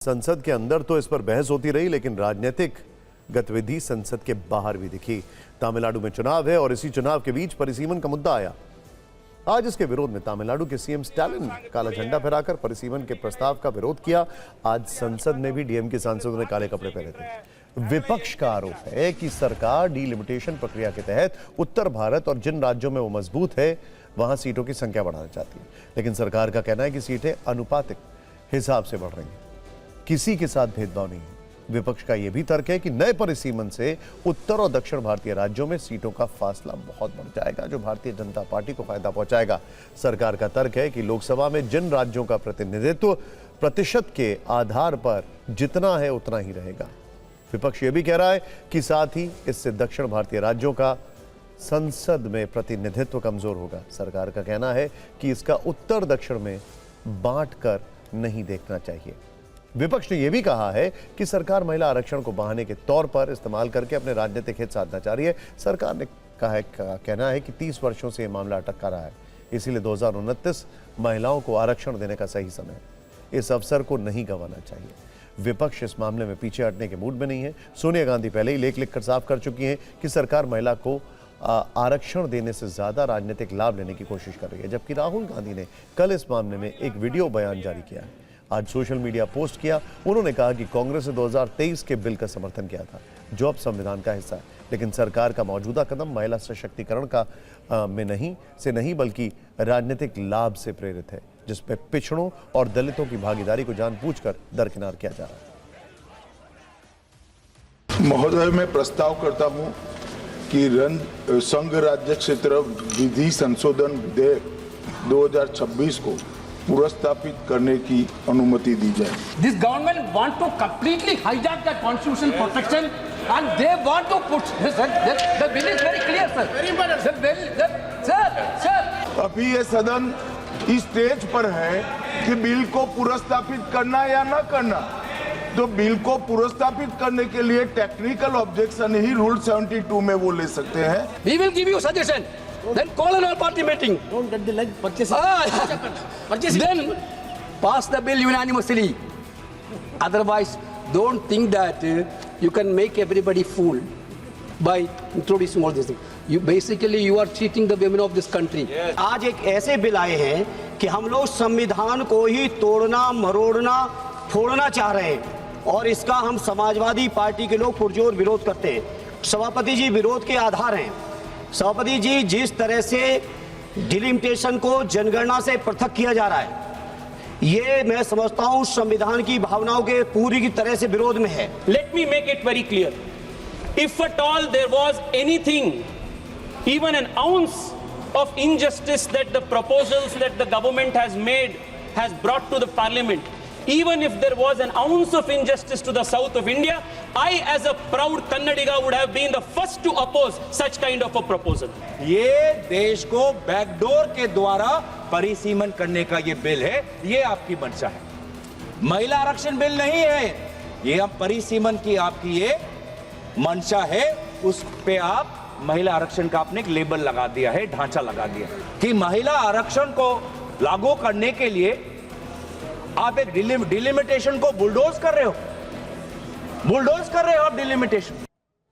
संसद के अंदर तो इस पर बहस होती रही, लेकिन राजनीतिक गतिविधि संसद के बाहर भी दिखी। तमिलनाडु में चुनाव है और इसी चुनाव के बीच परिसीमन का मुद्दा आया। आज इसके विरोध में तमिलनाडु के सीएम स्टालिन ने काला झंडा फहराकर परिसीमन के प्रस्ताव का विरोध किया। आज संसद में भी डीएमके सांसदों ने काले कपड़े पहने थे। विपक्ष का आरोप है कि सरकार डीलिमिटेशन प्रक्रिया के तहत उत्तर भारत और जिन राज्यों में वो मजबूत है वहां सीटों की संख्या बढ़ाना चाहती है, लेकिन सरकार का कहना है कि सीटें अनुपातिक हिसाब से बढ़ रही हैं, किसी के साथ भेदभाव नहीं है। विपक्ष का यह भी तर्क है कि नए परिसीमन से उत्तर और दक्षिण भारतीय राज्यों में सीटों का फासला बहुत बढ़ जाएगा, जो भारतीय जनता पार्टी को फायदा पहुंचाएगा। सरकार का तर्क है कि लोकसभा में जिन राज्यों का प्रतिनिधित्व प्रतिशत के आधार पर जितना है उतना ही रहेगा। विपक्ष यह भी कह रहा है कि साथ ही इससे दक्षिण भारतीय राज्यों का संसद में प्रतिनिधित्व कमजोर होगा। सरकार का कहना है कि इसका उत्तर दक्षिण में बांटकर नहीं देखना चाहिए। विपक्ष ने यह भी कहा है कि सरकार महिला आरक्षण को बहाने के तौर पर इस्तेमाल करके अपने राजनीतिक हित साधना चाह रही है। सरकार ने कहना है कि 30 वर्षों से यह मामला अटका रहा है, इसीलिए 2029 महिलाओं को आरक्षण देने का सही समय है। इस अवसर को नहीं गंवाना चाहिए। विपक्ष इस मामले में पीछे हटने के मूड में नहीं है। सोनिया गांधी पहले ही लेख लिखकर साफ कर चुकी हैं कि सरकार महिला को आरक्षण देने से ज्यादा राजनीतिक लाभ लेने की कोशिश कर रही है, जबकि राहुल गांधी ने कल इस मामले में एक वीडियो बयान जारी किया है। आज सोशल मीडिया पोस्ट किया। उन्होंने कहा कि कांग्रेस ने 2023 के बिल का समर्थन किया था, जो अब संविधान का हिस्सा है, लेकिन सरकार का मौजूदा कदम महिला सशक्तिकरण का में नहीं बल्कि राजनीतिक लाभ से प्रेरित है, जिसमें पिछड़ों और दलितों की भागीदारी को जानबूझकर दरकिनार किया जा रहा है। महोदय, मैं प्रस्ताव करता हूं कि संघ राज्य क्षेत्र विधि संशोधन विधेयक 2026 को पुनर्स्थापित करने की अनुमति दी जाए। This government want to completely hijack the constitutional protection and they want to put the bill is very clear, sir. The bill, sir. अभी ये सदन इस स्टेज पर है कि बिल को पुनर्स्थापित करना या न करना। तो बिल को पुनर्स्थापित करने के लिए टेक्निकल ऑब्जेक्शन ही रूल 72 में वो ले सकते हैं। We will give you suggestion. Then call an all-party meeting. Don't get the leg purchase. Then pass the bill unanimously. Otherwise, don't think that you can make everybody fool by introducing all these things. You are cheating the women of this country. Yes. आज एक ऐसे bill आए हैं कि हम लोग संविधान को ही तोड़ना, मरोड़ना, फोड़ना चाह रहे हैं और इसका हम समाजवादी पार्टी के लोग पुरजोर विरोध करते हैं। सभापति जी, विरोध के आधार हैं। सभापति जी, जिस तरह से डिलिमिटेशन को जनगणना से पृथक किया जा रहा है, ये मैं समझता हूं संविधान की भावनाओं के पूरी की तरह से विरोध में है। Let me make it very clear. If at all there was anything, even an ounce of injustice that the proposals that the government has brought to the parliament, even if there was an ounce of injustice to the south of India, I as a proud Kannadiga would have been the first to oppose such kind of a proposal. ये देश को backdoor के द्वारा परिसीमन करने का ये bill है, ये आपकी मंशा है। महिला आरक्षण बिल नहीं है, ये आप परिसीमन की आपकी ये मंशा है। उस पे आप महिला आरक्षण का आपने एक लेबल लगा दिया है, ढांचा लगा दिया कि महिला आरक्षण को लागू करने के लिए आप एक डिलिमिटेशन को बुलडोज कर रहे हो आप डिलिमिटेशन।